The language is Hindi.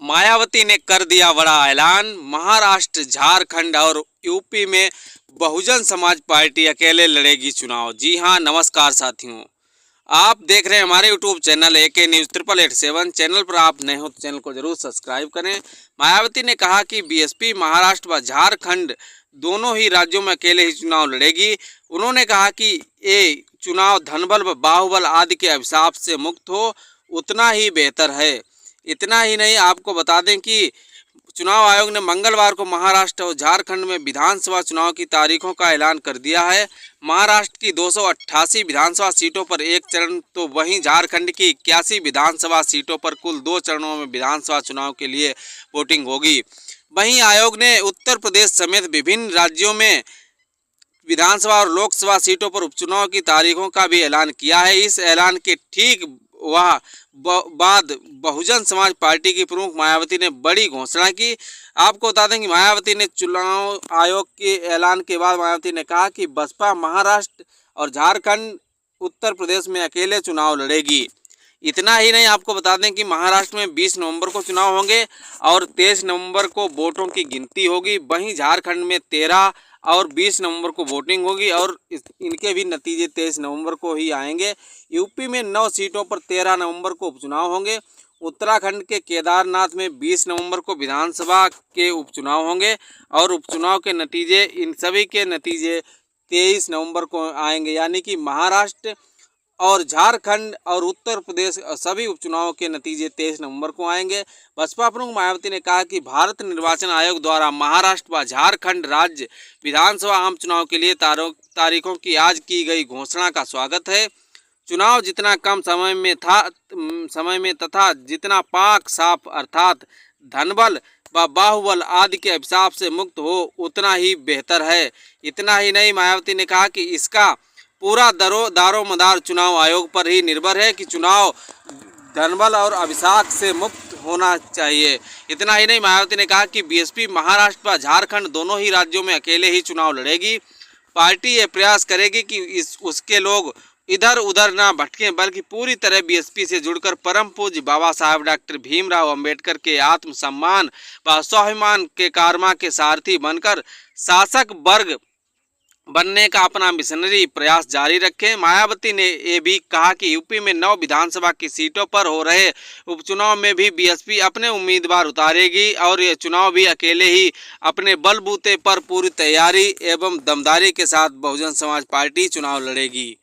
मायावती ने कर दिया बड़ा ऐलान। महाराष्ट्र, झारखंड और यूपी में बहुजन समाज पार्टी अकेले लड़ेगी चुनाव। जी हां, नमस्कार साथियों, आप देख रहे हैं हमारे YouTube channel AK News 8887। Channel पर आप नए हो तो चैनल को जरूर सब्सक्राइब करें। मायावती ने कहा कि बीएसपी महाराष्ट्र व झारखंड दोनों ही राज्यों में अकेले ही चुनाव लड़ेगी। उन्होंने कहा कि ये चुनाव धनबल व बाहुबल आदि के अभिशाप से मुक्त हो उतना ही बेहतर है। इतना ही नहीं, आपको बता दें कि चुनाव आयोग ने मंगलवार को महाराष्ट्र और झारखंड में विधानसभा चुनाव की तारीखों का ऐलान कर दिया है। महाराष्ट्र की 288 विधानसभा सीटों पर एक चरण तो वहीं झारखंड की 81 विधानसभा सीटों पर कुल 2 चरणों में विधानसभा चुनाव के लिए वोटिंग होगी। वहीं आयोग ने उत्तर प्रदेश समेत विभिन्न राज्यों में विधानसभा और लोकसभा सीटों पर उपचुनाव की तारीखों का भी ऐलान किया है। इस ऐलान के ठीक बाद बहुजन समाज पार्टी की प्रमुख मायावती ने बड़ी घोषणा की। आपको बता दें कि मायावती ने चुनाव आयोग के ऐलान के बाद मायावती ने कहा कि बसपा महाराष्ट्र और झारखंड, उत्तर प्रदेश में अकेले चुनाव लड़ेगी। इतना ही नहीं, आपको बता दें कि महाराष्ट्र में 20 नवंबर को चुनाव होंगे और 23 नवंबर को वोटों की गिनती होगी। वहीं झारखंड में 13 और 20 नवंबर को वोटिंग होगी और इनके भी नतीजे 23 नवंबर को ही आएंगे। यूपी में 9 सीटों पर 13 नवंबर को उपचुनाव होंगे। उत्तराखंड के केदारनाथ में 20 नवंबर को विधानसभा के उपचुनाव होंगे और उपचुनाव के नतीजे, इन सभी के नतीजे 23 नवंबर को आएंगे। यानी कि महाराष्ट्र और झारखंड और उत्तर प्रदेश सभी उपचुनावों के नतीजे 23 नवंबर को आएंगे। बसपा प्रमुख मायावती ने कहा कि भारत निर्वाचन आयोग द्वारा महाराष्ट्र व झारखंड राज्य विधानसभा आम चुनाव के लिए तारीखों की आज की गई घोषणा का स्वागत है। चुनाव जितना कम समय में तथा जितना पाक साफ अर्थात धनबल व बाहुबल आदि के अभिशाप से मुक्त हो उतना ही बेहतर है। इतना ही नहीं, मायावती ने कहा कि इसका पूरा दारोमदार चुनाव आयोग पर ही निर्भर है कि चुनाव धनबल और अभिशाप से मुक्त होना चाहिए। इतना ही नहीं, मायावती ने कहा कि बीएसपी महाराष्ट्र व झारखंड दोनों ही राज्यों में अकेले ही चुनाव लड़ेगी। पार्टी ये प्रयास करेगी कि उसके लोग इधर उधर ना भटकें, बल्कि पूरी तरह बीएसपी से जुड़कर परम पूज्य बाबा साहब डॉक्टर भीमराव अंबेडकर के आत्मसम्मान व स्वाभिमान के कारमा के सारथी बनकर शासक वर्ग बनने का अपना मिशनरी प्रयास जारी रखें। मायावती ने ये भी कहा कि यूपी में 9 विधानसभा की सीटों पर हो रहे उपचुनाव में भी बीएसपी अपने उम्मीदवार उतारेगी और ये चुनाव भी अकेले ही अपने बलबूते पर पूरी तैयारी एवं दमदारी के साथ बहुजन समाज पार्टी चुनाव लड़ेगी।